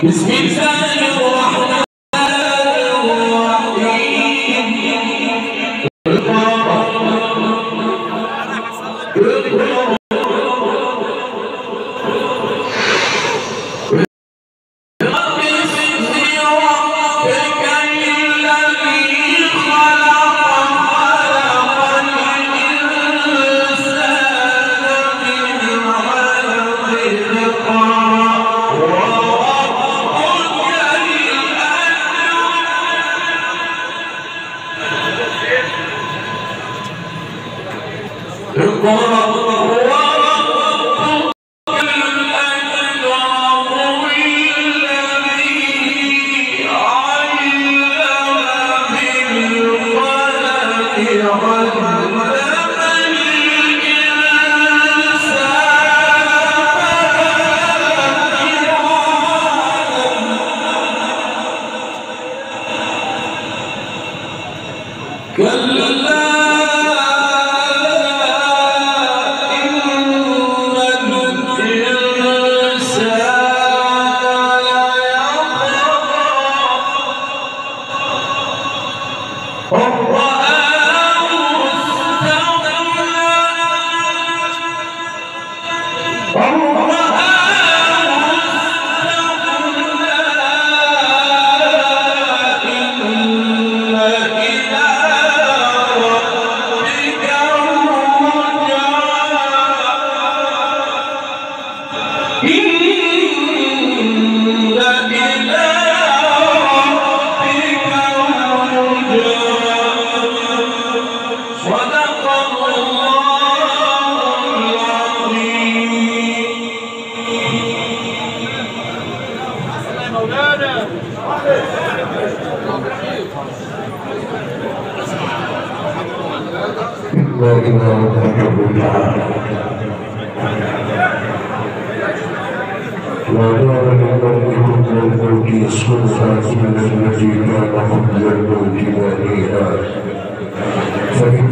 بسم الله الرحمن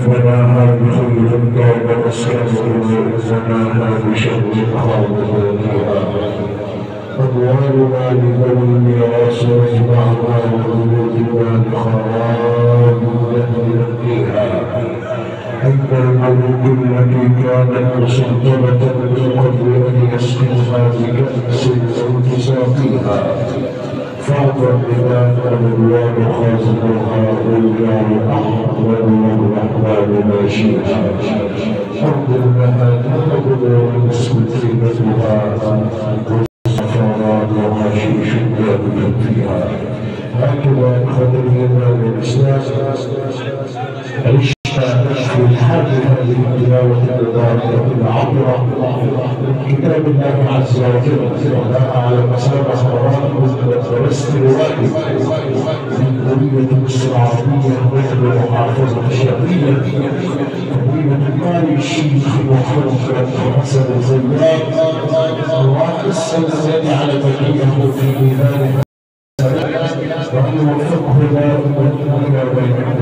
فإنها بخير كان مسكنه وزناها بشر خاطئها أموالنا لذوي الميراث واجمعها وخلودنا لخراب يهديها أين الملوك التي كانت مسلطنة من قبل أن يسقطها بكأس أو تساقيها فاعظم بذلك الرضوان خازنها والجار أحمد والرحمن ماشيها أرض لها تنقل ومسك طيبتها والزفران وحشيش ثابت فيها هكذا إخوة الإيمان والإسلام في الحال هذه التلاوة المباركة العطرة من كتاب الله عز وجل ولها على مسار خطوات واستواء من قضية مصر العربية مثل محافظة الشرقية قضية القارئ الشيخ محمد حسن الزيات الرئيس الذي على بقيه في ميزان وأن يوفقه الله إلى بين